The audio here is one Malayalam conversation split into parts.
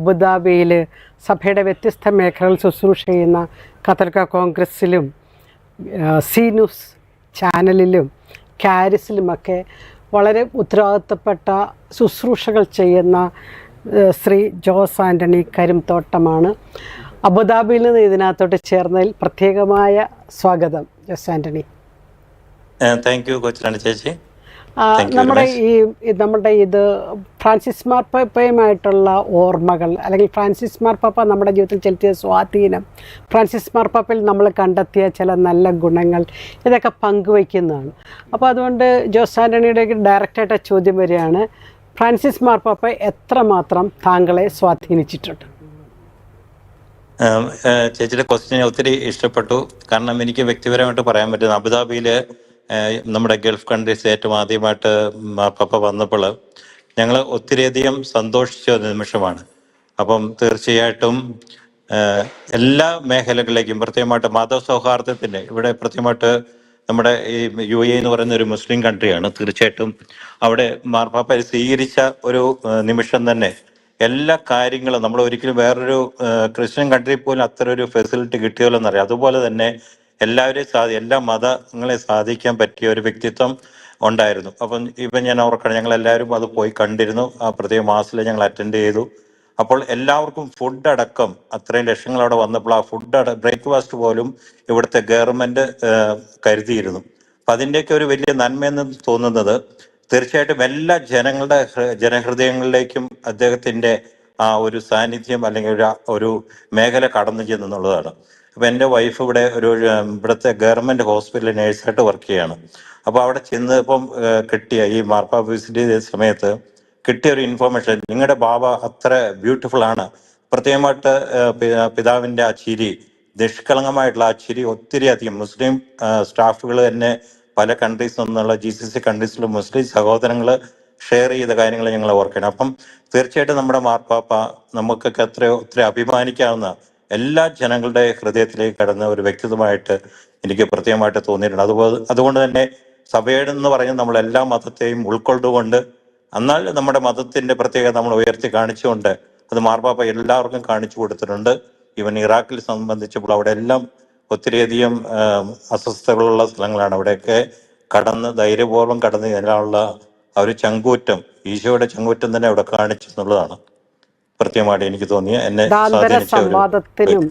അബുദാബിയിൽ സഭയുടെ വ്യത്യസ്ത മേഖലകൾ ശുശ്രൂഷ ചെയ്യുന്ന കത്തോലിക്ക കോൺഗ്രസ്സിലും സി ന്യൂസ് ചാനലിലും കാരിസിലുമൊക്കെ വളരെ ഉത്തരവാദിത്തപ്പെട്ട ശുശ്രൂഷകൾ ചെയ്യുന്ന ശ്രീ ജോസ് ആൻ്റണി കരിംതോട്ടമാണ്. അബുദാബിയിൽ നിന്ന് ഇതിനകത്തോട്ട് ചേർന്നതിൽ പ്രത്യേകമായ സ്വാഗതം ജോസ് ആൻ്റണി. താങ്ക് യു കൊച്ചിലാണ് ചേച്ചി. നമ്മുടെ ഇത് ഫ്രാൻസിസ് മാർപ്പാപ്പയുമായിട്ടുള്ള ഓർമ്മകൾ, അല്ലെങ്കിൽ ഫ്രാൻസിസ് മാർപ്പാപ്പ നമ്മുടെ ജീവിതത്തിൽ ചെലുത്തിയ സ്വാധീനം, ഫ്രാൻസിസ് മാർപ്പാപ്പയിൽ നമ്മൾ കണ്ടെത്തിയ ചില നല്ല ഗുണങ്ങൾ, ഇതൊക്കെ പങ്കുവയ്ക്കുന്നതാണ്. അപ്പോൾ അതുകൊണ്ട് ജോസ് ആൻ്റണിയുടെ ഡയറക്റ്റായിട്ട് ചോദ്യം വരികയാണ്, ഫ്രാൻസിസ് മാർപ്പാപ്പ എത്രമാത്രം താങ്കളെ സ്വാധീനിച്ചിട്ടുണ്ട്? ചേച്ചിയുടെ ക്വസ്റ്റ്യൻ ഒത്തിരി ഇഷ്ടപ്പെട്ടു. കാരണം എനിക്ക് വ്യക്തിപരമായിട്ട് പറയാൻ പറ്റുന്ന, അബുദാബിയിൽ നമ്മുടെ ഗൾഫ് കൺട്രീസ് ഏറ്റവും ആദ്യമായിട്ട് മാർപ്പാപ്പ വന്നപ്പോൾ ഞങ്ങൾ ഒത്തിരിയധികം സന്തോഷിച്ച ഒരു നിമിഷമാണ്. അപ്പം തീർച്ചയായിട്ടും എല്ലാ മേഖലകളിലേക്കും, പ്രത്യേകമായിട്ട് മതസൗഹാർദ്ദത്തിൻ്റെ, ഇവിടെ പ്രത്യേകമായിട്ട് നമ്മുടെ ഈ UAE എന്ന് പറയുന്ന ഒരു മുസ്ലിം കൺട്രിയാണ്. തീർച്ചയായിട്ടും അവിടെ മാർപ്പാപ്പ സ്വീകരിച്ച ഒരു നിമിഷം തന്നെ എല്ലാ കാര്യങ്ങളും നമ്മൾ ഒരിക്കലും വേറൊരു ക്രിസ്ത്യൻ കൺട്രിയിൽ പോലും അത്ര ഒരു ഫെസിലിറ്റി കിട്ടിയല്ലോ എന്നറിയാം. അതുപോലെ തന്നെ എല്ലാവരെയും എല്ലാ മതങ്ങളെ സാധിക്കാൻ പറ്റിയ ഒരു വ്യക്തിത്വം ഉണ്ടായിരുന്നു. അപ്പം ഇപ്പം ഞാൻ ഓർക്കണം, ഞങ്ങൾ എല്ലാവരും അത് പോയി കണ്ടിരുന്നു. ആ പ്രത്യേക മാസത്തിൽ ഞങ്ങൾ അറ്റൻഡ് ചെയ്തു. അപ്പോൾ എല്ലാവർക്കും ഫുഡ് അടക്കം അത്രയും ലക്ഷങ്ങൾ അവിടെ വന്നപ്പോൾ ആ ബ്രേക്ക്ഫാസ്റ്റ് പോലും ഇവിടുത്തെ ഗവൺമെന്റ് കരുതിയിരുന്നു. അപ്പം അതിൻ്റെയൊക്കെ ഒരു വലിയ നന്മയെന്ന് തോന്നുന്നത് തീർച്ചയായിട്ടും എല്ലാ ജനഹൃദയങ്ങളിലേക്കും അദ്ദേഹത്തിന്റെ ആ ഒരു സാന്നിധ്യം അല്ലെങ്കിൽ ഒരു മേഖല കടന്നു ചെന്നുള്ളതാണ്. അപ്പം എൻ്റെ വൈഫ് ഇവിടുത്തെ ഗവൺമെന്റ് ഹോസ്പിറ്റലിൽ നേഴ്സായിട്ട് വർക്ക് ചെയ്യാണ്. അപ്പോൾ അവിടെ ചെന്നപ്പം കിട്ടിയ ഈ മാർപ്പാപ്പ വിസിറ്റ് ചെയ്ത സമയത്ത് കിട്ടിയ ഒരു ഇൻഫോർമേഷൻ, നിങ്ങളുടെ ബാബ അത്ര ബ്യൂട്ടിഫുൾ ആണ്. പ്രത്യേകമായിട്ട് പിതാവിന്റെ ആ ചിരി, നിഷ്കളങ്കമായിട്ടുള്ള ആ ചിരി ഒത്തിരി അധികം മുസ്ലിം സ്റ്റാഫുകൾ തന്നെ പല കൺട്രീസിൽ നിന്നുള്ള GCC കൺട്രീസിലും മുസ്ലിം സഹോദരങ്ങൾ ഷെയർ ചെയ്ത കാര്യങ്ങൾ ഞങ്ങൾ ഓർക്കണം. അപ്പം തീർച്ചയായിട്ടും നമ്മുടെ മാർപ്പാപ്പ നമുക്കൊക്കെ ഒത്തിരി അഭിമാനിക്കാവുന്ന, എല്ലാ ജനങ്ങളുടെ ഹൃദയത്തിലേക്ക് കടന്ന ഒരു വ്യക്തിത്വമായിട്ട് എനിക്ക് പ്രത്യേകമായിട്ട് തോന്നിയിട്ടുണ്ട്. അതുകൊണ്ട് തന്നെ സഭയെന്ന് പറയുന്നത് നമ്മൾ എല്ലാ മതത്തെയും ഉൾക്കൊണ്ടുകൊണ്ട്, എന്നാൽ നമ്മുടെ മതത്തിന്റെ പ്രത്യേകത നമ്മൾ ഉയർത്തി കാണിച്ചുകൊണ്ട് അത് മാർപ്പാപ്പ എല്ലാവർക്കും കാണിച്ചു കൊടുത്തിട്ടുണ്ട്. ഈവൻ ഇറാഖിൽ സംബന്ധിച്ചപ്പോൾ അവിടെ എല്ലാം ഒത്തിരിയധികം അസ്വസ്ഥതകളുള്ള സ്ഥലങ്ങളാണ്. അവിടെയൊക്കെ ധൈര്യപൂർവ്വം കടന്ന് ചെല്ലാനുള്ള ആ ഒരു ചങ്കൂറ്റം, ഈശോയുടെ ചങ്കൂറ്റം തന്നെ അവിടെ കാണിച്ചു എന്നുള്ളതാണ് പ്രത്യേകമായിട്ട് എനിക്ക് തോന്നിയ, എന്നെ സംവാദത്തിനും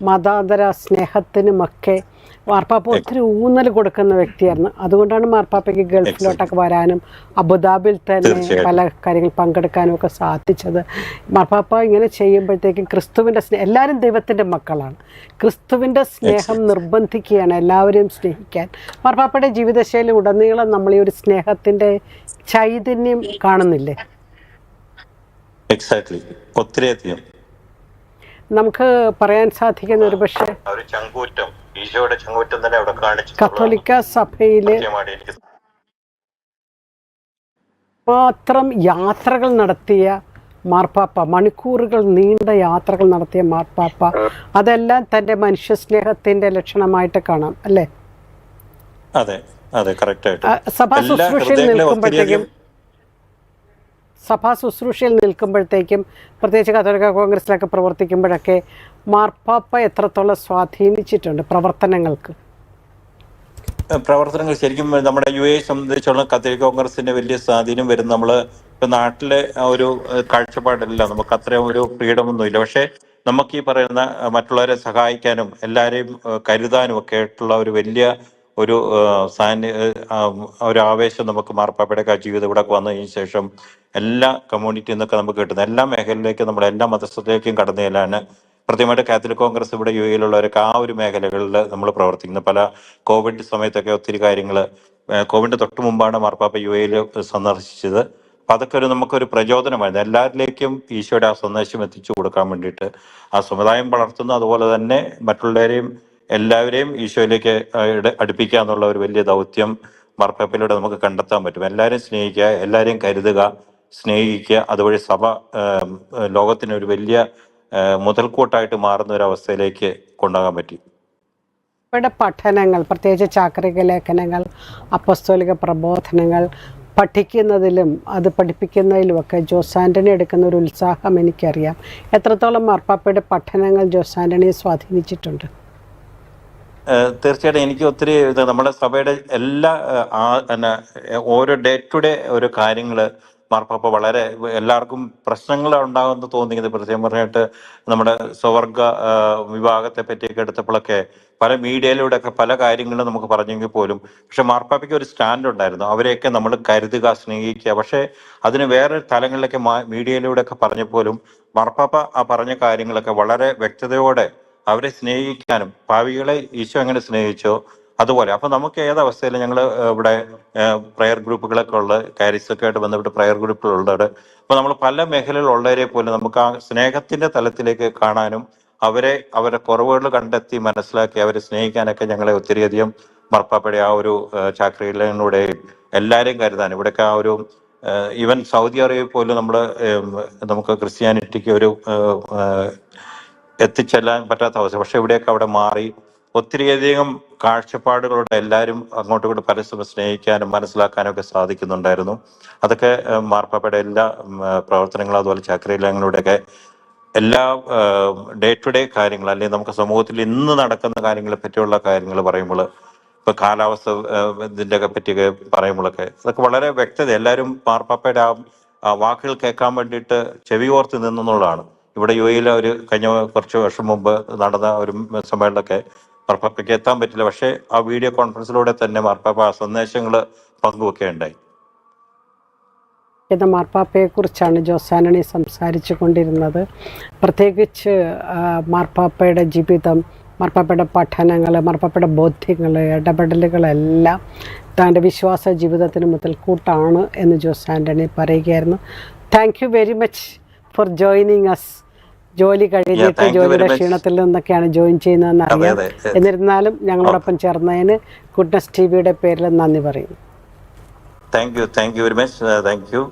മതാന്തര സ്നേഹത്തിനുമൊക്കെ മാർപ്പാപ്പ ഒത്തിരി ഊന്നൽ കൊടുക്കുന്ന വ്യക്തിയായിരുന്നു. അതുകൊണ്ടാണ് മാർപ്പാപ്പയ്ക്ക് ഗൾഫിലോട്ടൊക്കെ വരാനും അബുദാബിയിൽ തന്നെ പല കാര്യങ്ങൾ പങ്കെടുക്കാനും ഒക്കെ സാധിച്ചത്. മാർപ്പാപ്പ ഇങ്ങനെ ചെയ്യുമ്പോഴത്തേക്കും ക്രിസ്തുവിൻ്റെ എല്ലാവരും ദൈവത്തിൻ്റെ മക്കളാണ്. ക്രിസ്തുവിൻ്റെ സ്നേഹം നിർബന്ധിക്കുകയാണ് എല്ലാവരെയും സ്നേഹിക്കാൻ. മാർപ്പാപ്പയുടെ ജീവിതശൈലി ഉടനീളം നമ്മൾ ഈ ഒരു സ്നേഹത്തിൻ്റെ ചൈതന്യം കാണുന്നില്ലേ? എക്സാക്ട്ലി. ഒത്തിരിയധികം നമുക്ക് പറയാൻ സാധിക്കുന്ന ഒരു പക്ഷേ കത്തോലിക്ക സഭയില് മാത്രം യാത്രകൾ നടത്തിയ മാർപ്പാപ്പ, മണിക്കൂറുകൾ നീണ്ട യാത്രകൾ നടത്തിയ മാർപ്പാപ്പ, അതെല്ലാം തന്റെ മനുഷ്യസ്നേഹത്തിന്റെ ലക്ഷണമായിട്ട് കാണാം അല്ലേ? അതെ അതെ, കറക്റ്റ് ആയിട്ട്. സഭാ ശുശ്രൂഷയിൽ നിൽക്കുമ്പോഴത്തേക്കും പ്രത്യേകിച്ച് കത്തോലിക്ക കോൺഗ്രസിലൊക്കെ പ്രവർത്തിക്കുമ്പോഴൊക്കെ മാർപ്പാപ്പ എത്രത്തോളം സ്വാധീനിച്ചിട്ടുണ്ട് പ്രവർത്തനങ്ങൾ? ശരിക്കും നമ്മുടെ UAE സംബന്ധിച്ചുള്ള കത്തോലിക്ക കോൺഗ്രസിന്റെ വലിയ സ്വാധീനം വരും. നമ്മള് ഇപ്പൊ നാട്ടിലെ ഒരു കാഴ്ചപ്പാടില്ല, നമുക്ക് അത്രയും ഒരു ഫ്രീഡം ഒന്നുമില്ല. പക്ഷെ നമുക്ക് ഈ പറയുന്ന മറ്റുള്ളവരെ സഹായിക്കാനും എല്ലാവരെയും കരുതാനും ഒക്കെ ആയിട്ടുള്ള ഒരു വലിയ ഒരു ആവേശം നമുക്ക് മാർപ്പാപ്പയുടെ ജീവിതം ഇവിടെ വന്നതിന് ശേഷം എല്ലാ കമ്മ്യൂണിറ്റിയിൽ നിന്നൊക്കെ നമുക്ക് കിട്ടുന്ന എല്ലാ മേഖലയിലേക്കും, നമ്മുടെ എല്ലാ മതസ്ഥത്തിലേക്കും കടന്നു ചെല്ലാന് പ്രത്യേകമായിട്ട് കാത്തലിക് കോൺഗ്രസ് ഇവിടെ UAE-യിലുള്ളവരൊക്കെ ആ ഒരു മേഖലകളിൽ നമ്മൾ പ്രവർത്തിക്കുന്നു. പല കോവിഡ് സമയത്തൊക്കെ ഒത്തിരി കാര്യങ്ങൾ, കോവിഡിന് തൊട്ട് മുമ്പാണ് മാർപ്പാപ്പ UAE-യിൽ സന്ദർശിച്ചത്. അപ്പം അതൊക്കെ നമുക്കൊരു പ്രചോദനമായിരുന്നു. എല്ലാവരിലേക്കും ഈശോയുടെ ആ സന്ദേശം എത്തിച്ചു കൊടുക്കാൻ വേണ്ടിയിട്ട് ആ സമുദായം വളർത്തുന്നു. അതുപോലെ തന്നെ മറ്റുള്ളവരെയും എല്ലാവരെയും ഈശോയിലേക്ക് അടുപ്പിക്കുക എന്നുള്ള ഒരു വലിയ ദൗത്യം മാർപ്പാപ്പയിലൂടെ നമുക്ക് കണ്ടെത്താൻ പറ്റും. എല്ലാവരെയും സ്നേഹിക്കുക, എല്ലാവരെയും കരുതുക, സ്നേഹിക്കുക. അതുവഴി സഭ ലോകത്തിന് ഒരു വലിയ മുതൽക്കൂട്ടായിട്ട് മാറുന്ന ഒരു അവസ്ഥയിലേക്ക് കൊണ്ടുപോകാൻ പറ്റി. പഠനങ്ങൾ, പ്രത്യേകിച്ച് ചാക്രിക ലേഖനങ്ങൾ, അപ്പസ്തോലിക പ്രബോധനങ്ങൾ, പഠിക്കുന്നതിലും അത് പഠിപ്പിക്കുന്നതിലുമൊക്കെ ജോസ് ആൻ്റണി എടുക്കുന്ന ഒരു ഉത്സാഹം എനിക്കറിയാം. എത്രത്തോളം മാർപ്പാപ്പയുടെ പഠനങ്ങൾ ജോസ് ആൻ്റണിയെ സ്വാധീനിച്ചിട്ടുണ്ട്? തീർച്ചയായിട്ടും എനിക്ക് ഒത്തിരി നമ്മുടെ സഭയുടെ എല്ലാ ഓരോ ഡേ ടു ഡേ ഒരു കാര്യങ്ങൾ മാർപ്പാപ്പ വളരെ എല്ലാവർക്കും പ്രശ്നങ്ങൾ ഉണ്ടാകുമെന്ന് തോന്നിയത് പ്രത്യേകം പറഞ്ഞിട്ട് നമ്മുടെ സ്വവർഗ വിഭാഗത്തെ പറ്റിയൊക്കെ എടുത്തപ്പോഴൊക്കെ പല മീഡിയയിലൂടെയൊക്കെ പല കാര്യങ്ങളും നമുക്ക് പറഞ്ഞെങ്കിൽ പോലും പക്ഷെ മാർപ്പാപ്പയ്ക്ക് ഒരു സ്റ്റാൻഡ് ഉണ്ടായിരുന്നു. അവരെയൊക്കെ നമ്മൾ കരുതുക, സ്നേഹിക്കുക. പക്ഷെ അതിന് വേറെ തലങ്ങളിലൊക്കെ മീഡിയയിലൂടെയൊക്കെ പറഞ്ഞപ്പോലും മാർപ്പാപ്പ ആ പറഞ്ഞ കാര്യങ്ങളൊക്കെ വളരെ വ്യക്തതയോടെ അവരെ സ്നേഹിക്കാനും പാവികളെ ഈശോ എങ്ങനെ സ്നേഹിച്ചോ അതുപോലെ. അപ്പൊ നമുക്ക് ഏതവസ്ഥയിലും ഞങ്ങൾ ഇവിടെ പ്രയർ ഗ്രൂപ്പുകളൊക്കെ ഉള്ള കാരിസൊക്കെ ആയിട്ട് ബന്ധപ്പെട്ട് പ്രയർ ഗ്രൂപ്പുകളുള്ളത്. അപ്പൊ നമ്മൾ പല മേഖലയിലുള്ളവരെ പോലും നമുക്ക് ആ സ്നേഹത്തിന്റെ തലത്തിലേക്ക് കാണാനും അവരുടെ കുറവുകൾ കണ്ടെത്തി മനസ്സിലാക്കി അവരെ സ്നേഹിക്കാനൊക്കെ ഞങ്ങളെ ഒത്തിരിയധികം മാർപ്പാപ്പയുടെ ആ ഒരു ചാക്രിയിലൂടെയും എല്ലാവരെയും കരുതാൻ ഇവിടെയൊക്കെ ആ ഒരു ഈവൻ സൗദി അറേബ്യ പോലും നമുക്ക് ക്രിസ്ത്യാനിറ്റിക്ക് ഒരു എത്തിച്ചെല്ലാൻ പറ്റാത്ത അവസ്ഥ. പക്ഷെ ഇവിടെയൊക്കെ അവിടെ മാറി ഒത്തിരിയധികം കാഴ്ചപ്പാടുകളുടെ എല്ലാവരും അങ്ങോട്ടും ഇങ്ങോട്ടും പരസ്പരം സ്നേഹിക്കാനും മനസ്സിലാക്കാനും ഒക്കെ സാധിക്കുന്നുണ്ടായിരുന്നു. അതൊക്കെ മാർപ്പാപ്പയുടെ എല്ലാ പ്രവർത്തനങ്ങളും അതുപോലെ ചാക്രിയിലൂടെയൊക്കെ എല്ലാ ഡേ ടു ഡേ കാര്യങ്ങൾ അല്ലെങ്കിൽ നമുക്ക് സമൂഹത്തിൽ ഇന്ന് നടക്കുന്ന കാര്യങ്ങളെ പറ്റിയുള്ള കാര്യങ്ങൾ പറയുമ്പോൾ ഇപ്പൊ കാലാവസ്ഥ ഇതിൻ്റെയൊക്കെ പറ്റിയൊക്കെ പറയുമ്പോഴൊക്കെ അതൊക്കെ വളരെ വ്യക്തത എല്ലാവരും മാർപ്പാപ്പയുടെ ആ വാക്കുകൾ കേൾക്കാൻ വേണ്ടിയിട്ട് ചെവി ഓർത്ത് നിന്നുള്ളതാണ്. ഇവിടെ UAE ഒരു കഴിഞ്ഞ കുറച്ച് വർഷം മുമ്പ് നടന്ന ഒരു സമ്മേളനമൊക്കെ മാർപ്പാപ്പയ്ക്ക് എത്താൻ പറ്റില്ല. പക്ഷേ ആ വീഡിയോ കോൺഫറൻസിലൂടെ തന്നെ മാർപ്പാപ്പ ആ സന്ദേശങ്ങൾ പങ്കുവെക്കുകയുണ്ടായി. മാർപ്പാപ്പയെക്കുറിച്ചാണ് ജോസ് ആൻ്റണി സംസാരിച്ചു കൊണ്ടിരുന്നത്. പ്രത്യേകിച്ച് മാർപ്പാപ്പയുടെ ജീവിതം, മാർപ്പാപ്പയുടെ പഠനങ്ങൾ, മാർപ്പാപ്പയുടെ ബോധ്യങ്ങൾ, ഇടപെടലുകളെല്ലാം തൻ്റെ വിശ്വാസ ജീവിതത്തിന് മുതൽക്കൂട്ടാണ് എന്ന് ജോസ് ആൻ്റണി പറയുകയായിരുന്നു. Thank you very much for joining us. ജോലി കഴിഞ്ഞിട്ട് ജോലിയുടെ ക്ഷീണത്തിൽ നിന്നൊക്കെയാണ് ജോയിൻ ചെയ്യുന്നതെന്ന് അറിയാം. എന്നിരുന്നാലും ഞങ്ങളോടൊപ്പം ചേർന്നതിന് ഗുഡ്നസ് TVയുടെ പേരിൽ നന്ദി പറയുന്നു. Thank you very much. Thank you.